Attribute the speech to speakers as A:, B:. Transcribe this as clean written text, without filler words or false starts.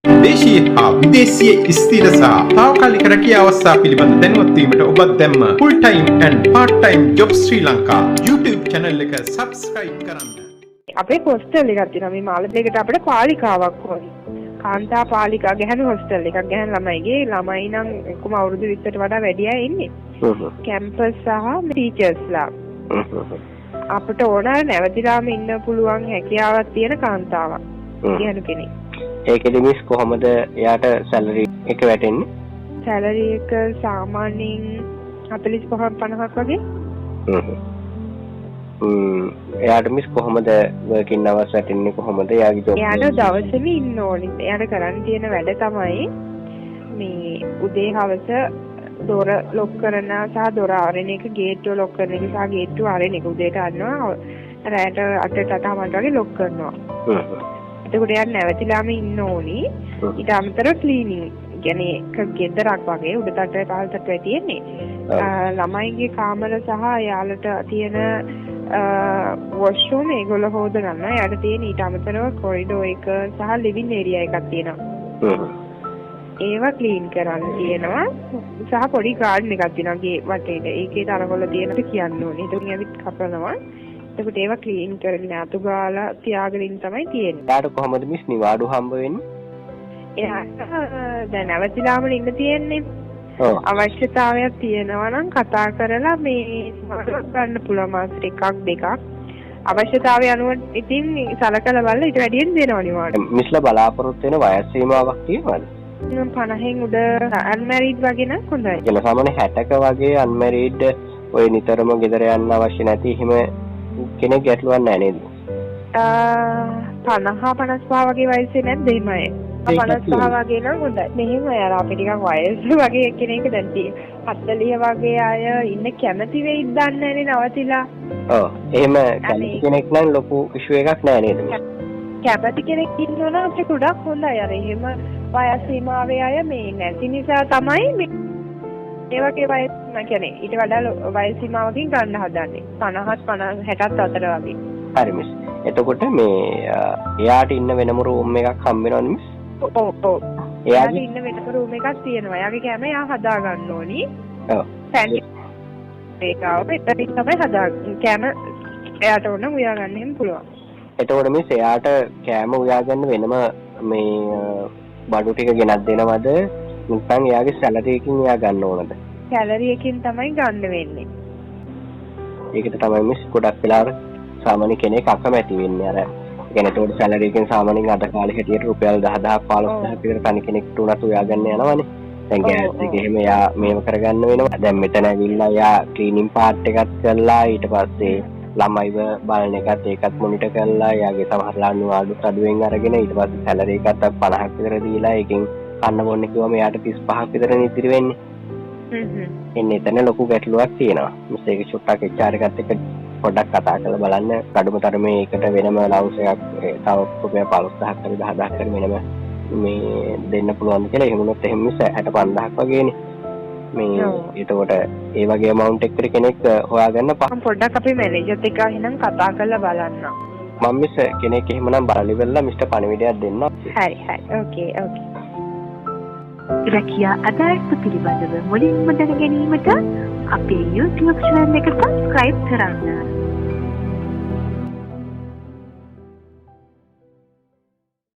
A: දේශීය හා විදේශීය ස්ථිර සහ තාවකාලික රැකියා අවස්ථා පිළිබඳ දැනුවත් වීමට ඔබ දැම්ම full time and part time job Sri Lanka YouTube channel එක subscribe කරන්න.
B: අපේ හොස්ටල් එකක් තියෙනවා මේ මාළඹේකට අපිට පාලිකාවක් ඕනේ. කාන්තා පාලිකා ගැහණු හොස්ටල් එකක් ගැහණු ළමයිගේ ළමයි නම් කොහොම අවුරුදු 20ට වඩා වැඩි අය ඉන්නේ. කැම්පස් සහ ටීචර්ස්ලා. අපිට ඕන නැවතිලාම ඉන්න පුළුවන් හැකියාවක් තියෙන කාන්තාවක්. ගැහණු කෙනෙක්.
C: ඒකෙදි මිස් කොහොමද එයාට සැලරි එක වැටෙන්නේ?
B: සැලරි එක සාමාන්‍යයෙන් 45-50ක් වගේ.
C: එයාට මිස් කොහොමද වර්කින් අවර්ස් වැටෙන්නේ කොහොමද? එයාගේ ජොබ්
B: එයාට දවසෙම ඉන්න ඕනේ. එයාට කරන්න තියෙන වැඩ තමයි මේ උදේ හවස දොර ලොක් කරන සහ දොර අරින එක, ගේට්ටුව ලොක් කරන එක සහ ගේට්ටුව අරින එක උදේට අරනවා. රැට 8:00ට වගේ ලොක් කරනවා. එතකොට එයා නැවතිලාම ඉන්න ඕනි. ඊට අමතරව ක්ලීනින් කියන්නේ ගෙදරක් වගේ උඩ තට්ටේ පහළ තට්ටේ තියෙන්නේ. ළමයිගේ කාමර සහ යාළට තියෙන වොෂ්රූම් ඒගොල්ලෝ හොද ගන්නවා. යාට තියෙන ඊට අමතරව කොරිඩෝ එක සහ ලිවිං ඒරියා එකක් තියෙනවා. ඒවා ක්ලීන් කරන්න තියෙනවා. සහ පොඩි ගාඩන් එකක් තියෙනවා ගේ වටේට. ඒකේ තරවල තියෙනද කියන්න ඕනේ. ඒකෙන් ඇවිත් කපනවා. එතකොට ඒවා ක්ලීන් කරගෙන අතු ගාලා තියාගෙන තමයි තියෙන්නේ.
C: එයාට කොහොමද මිස් නිවාඩු හම්බ වෙන්නේ?
B: එයාට දැන් නැවතිලාම ඉන්න තියෙන්නේ. අවශ්‍යතාවයක් තියෙනවා නම් කතා කරලා මේ නිවාඩුවක් ගන්න පුළුවන් මාසෙට එකක් දෙකක්. අවශ්‍යතාවය අනුව ඉතින් සලකලා බලලා ඊට වැඩියෙන් දෙනවා නිවාඩු.
C: මිස්ලා බලාපොරොත්තු වෙන වයස් සීමාවක් තියෙනවද?
B: 50න් උඩ අන්මැරිඩ් වගේ නම් හොඳයි.
C: එන සාමාන්‍ය 60ක වගේ අන්මැරිඩ් ඔය නිතරම ගෙදර යන්න අවශ්‍ය නැති හිම කෙනෙක් ගැටලුවක් නැහැ නේද?
B: 50-55 වගේ වයසේ නැද්ද එහෙමයි? 55 වගේ නම් හොඳයි. මෙහෙම අර අපි ටිකක් වයස වගේ කෙනෙක් දැන් 40 වගේ අය ඉන්න කැමති වෙයිද දන්නේ නැහැ නවතිලා.
C: ඔව්. එහෙම කැමති කෙනෙක් නම් ලොකු ඉෂුව එකක් නැහැ නේද?
B: කැමති කෙනෙක් ඉන්නවා නම් අපිට ගොඩක් හොඳයි. අර එහෙම වයස් සීමාවේ අය මේ නැති නිසා තමයි මේ ඒ වගේ වයස් මම කියන්නේ ඊට වඩා වයස් සීමාවකින් ගන්න හදන්නේ 50 60ත් අතර වගේ. හරි
C: මිස්. එතකොට මේ එයාට ඉන්න වෙනම රූම් එකක් හම්බ වෙනවද මිස්?
B: ඔව්. එයාට ඉන්න වෙනම රූම් එකක් තියෙනවා. එයාගේ කැම එයා හදා ගන්න ඕනි. ඔව්. ඒකව ඉතින් තමයි හදා කැම එයාට ඕන උයා ගන්න එහෙම පුළුවන්.
C: එතකොට මිස් එයාට කැම උයා ගන්න වෙනම මේ බඩු ටික ගෙනත් දෙනවද? නැත්නම් එයාගේ සැලරි එකකින් එයා ගන්න ඕනද?
B: සැලරි එකකින් තමයි ගන්න වෙන්නේ.
C: ඒකට තමයි මිස් ගොඩක් වෙලාවට සාමාන්‍ය කෙනෙක් අකමැති වෙන්නේ. අර කියන්නේ ඒකට සැලරි එකෙන් සාමාන්‍යයෙන් අද කාලේ හැටියට රුපියල් 10,000 15,000 විතර තනි කෙනෙක්ට උනත් උයා ගන්න යනවනේ. දැන් ගෑස් එක එහෙම එයා මේව කරගන්න වෙනවා. දැන් මෙතන ඇවිල්ලා එයා ක්ලීනින් පාර්ට් එකත් කරලා ඊට පස්සේ ළමයිව බලන එකත් ඒකත් මොනිටර් කරලා එයාගේ සමහරලා නිවාඩුත් අඩුවෙන් අරගෙන ඊට පස්සේ සැලරි එකත් 50ක් විතර දීලා ඒකෙන් කන්න බොන්න කිව්වම එයාට 35ක් විතර ඉතිරි වෙන්නේ. එන්නේ එතන ලොකු ගැටලුවක් තියෙනවා. මිස් ඒක චුට්ටක් HR එකත් එක්ක පොඩ්ඩක් කතා කරලා බලන්න. කඩුම තරමේ ඒකට වෙනම ලවුස් එකක් තව රුපියල් 15000ක් හරි 10000ක් හරි වෙනම මේ දෙන්න පුළුවන් කියලා. එහෙම වුණොත් එහෙම මිස් 65000ක් වගේනේ. මේ එතකොට ඒ වගේ amount එකකට කෙනෙක් හොයාගන්න
B: පොඩ්ඩක් අපේ මැනේජර්ත් එක්ක එහෙනම් කතා කරලා බලන්න.
C: මම මිස් කෙනෙක් එහෙමනම් බලලි වෙලා මිස්ටර් පණිවිඩයක් දෙන්න.
B: හරි. ඕකේ.
D: රැකියා අදාළ පිළිබඳව මුලින්ම දැන ගැනීමට අපේ YouTube channel එක subscribe කරන්න.